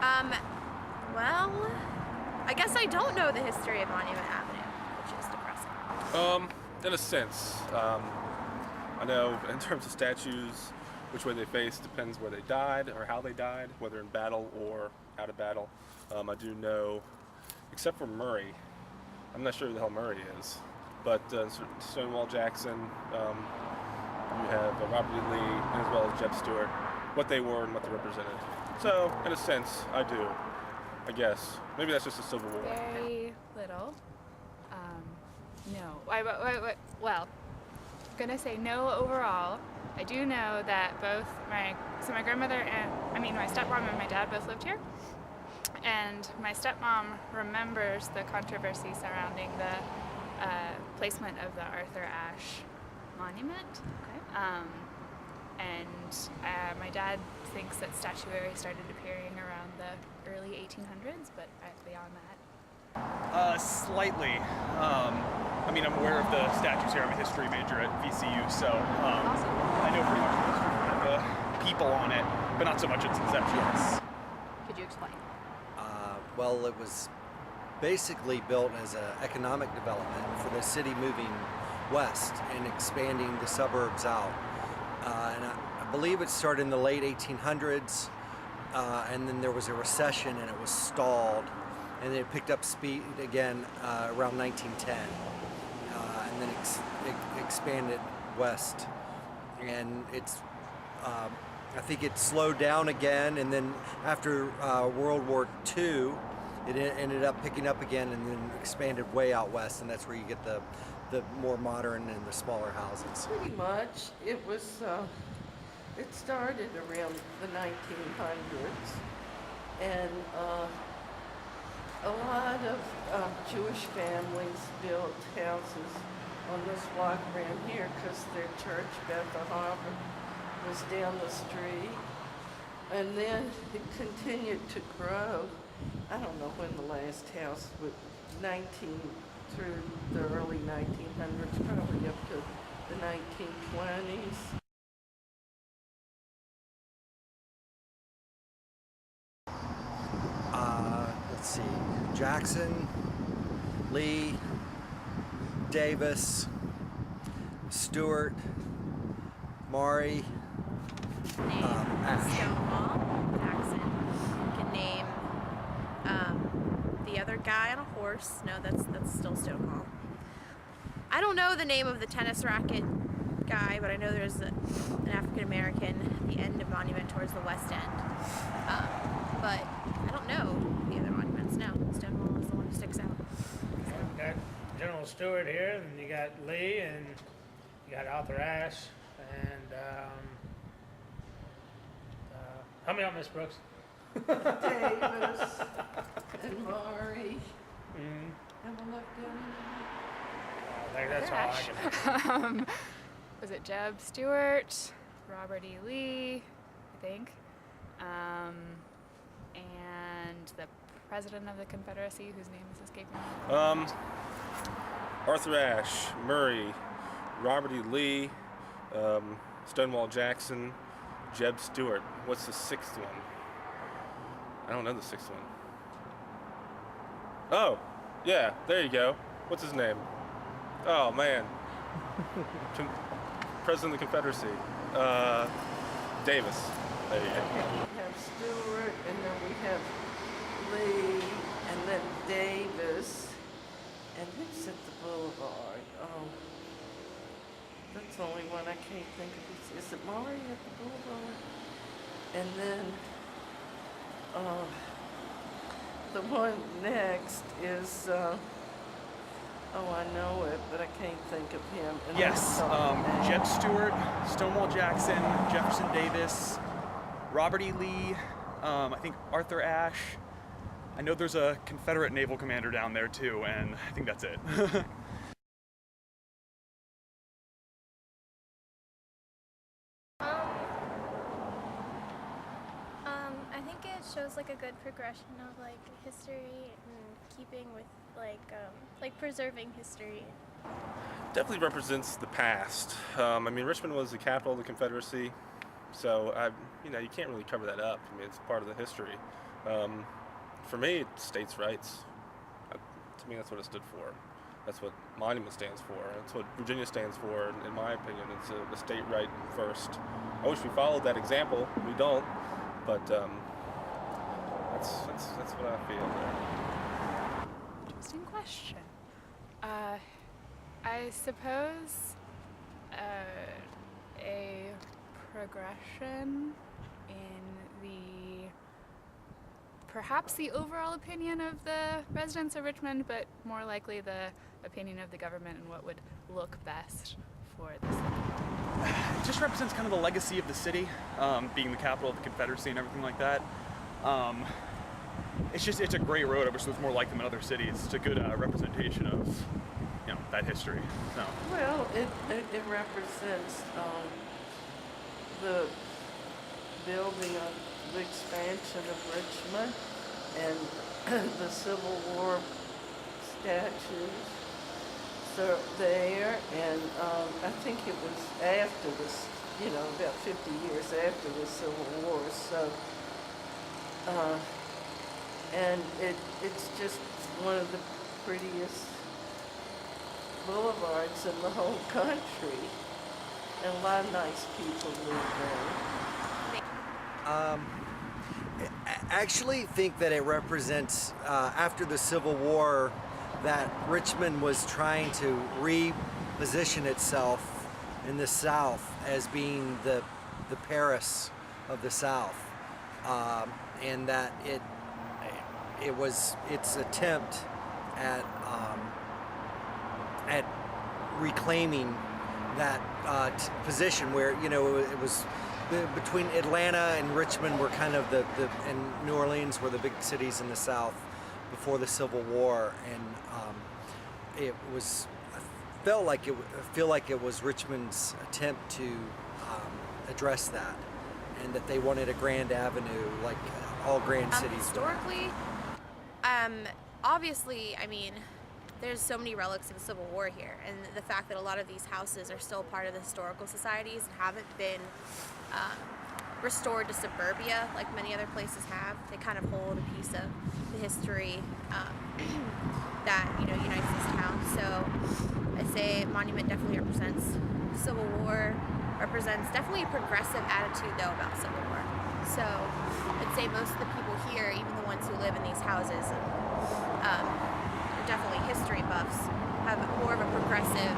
Um, well, I guess I don't know the history of Monument Avenue, which is depressing. In a sense, I know in terms of statues, which way they face depends where they died or how they died, whether in battle or out of battle. I do know, except for Murray, I'm not sure who the hell Murray is, but Stonewall Jackson, you have Robert E. Lee, as well as Jeb Stuart, what they were and what they represented. So, in a sense, I do, I guess. Maybe that's just a Civil War. Very little. No. Well, I'm gonna say no overall. I do know that both my grandmother and, my stepmom and my dad both lived here. And my stepmom remembers the controversy surrounding the placement of the Arthur Ashe monument. Okay. And my dad thinks that statuary started appearing around the early 1800s, but beyond that. Slightly. I'm aware of the statues here. I'm a history major at VCU, so I know pretty much the history of the people on it, but not so much its inception. Yes. Could you explain? Well, it was basically built as an economic development for the city moving west and expanding the suburbs out. And I believe it started in the late 1800s, and then there was a recession and it was stalled, and then it picked up speed again around 1910, and then expanded west. And it's I think it slowed down again, and then after World War II, it ended up picking up again and then expanded way out west, and that's where you get the more modern and the smaller houses. Pretty much. It was, it started around the 1900s, and a lot of Jewish families built houses on this block around here because their church, Bethel Harbor, was down the street. And then it continued to grow. I don't know when the last house was, through the early 1900s, probably up to the 1920s. Let's see, Jackson, Lee, Davis, Stewart, Maury, Name Ashe. Stonewall Jackson. You can name the other guy on a horse. No, that's still Stonewall. I don't know the name of the tennis racket guy, but I know there's an African American at the end of Monument towards the west end. But I don't know the other monuments. No, Stonewall is the one who sticks out. You got General Stewart here, and you got Lee, and you got Arthur Ashe, and help me out, Miss Brooks. Davis and Maury. And we'll look down. That's all I can. Was it Jeb Stuart, Robert E. Lee, I think, and the president of the Confederacy, whose name is escaping me. Arthur Ashe, Murray, Robert E. Lee, Stonewall Jackson, Jeb Stuart. What's the sixth one? I don't know the sixth one. Oh, yeah, there you go. What's his name? Oh, man. President of the Confederacy. Davis. There you go. We have Stewart, and then we have Lee, and then Davis. And who's at the boulevard? Oh, that's the only one I can't think of. Is it Maury at the boulevard? And then the one next is, I know it, but I can't think of him. And Yes, Jeb Stuart, Stonewall Jackson, Jefferson Davis, Robert E. Lee, I think Arthur Ashe. I know there's a Confederate naval commander down there too, and I think that's it. I think it shows like a good progression of like history and keeping with like preserving history. Definitely represents the past. Richmond was the capital of the Confederacy, so you can't really cover that up. It's part of the history. For me, it's states' rights. To me, that's what it stood for. That's what Monument stands for. That's what Virginia stands for, in my opinion. It's the state right first. I wish we followed that example. We don't, but that's what I feel there. Interesting question. I suppose a progression in perhaps the overall opinion of the residents of Richmond, but more likely the opinion of the government and what would look best for the city. It just represents kind of the legacy of the city, being the capital of the Confederacy and everything like that. It's a great road. I wish there was more like them in other cities. It's a good representation of, that history. So. Well, it represents the building of the expansion of Richmond and the Civil War statues so there, and I think it was after this, about 50 years after the Civil War. So, and it's just one of the prettiest boulevards in the whole country, and a lot of nice people live there. I actually think that it represents, after the Civil War, that Richmond was trying to reposition itself in the South as being the Paris of the South, and that it was its attempt at reclaiming that position where it was between Atlanta and Richmond were kind of and New Orleans were the big cities in the South before the Civil War, and I feel like it was Richmond's attempt to address that, and that they wanted a grand avenue like all grand cities. Historically, obviously, there's so many relics of the Civil War here, and the fact that a lot of these houses are still part of the historical societies and haven't been restored to suburbia like many other places have. They kind of hold a piece of the history that unites this town. So I say Monument definitely represents Civil War, represents definitely a progressive attitude though about Civil War. So I'd say most of the people here, even the ones who live in these houses, are definitely history buffs, have more of a progressive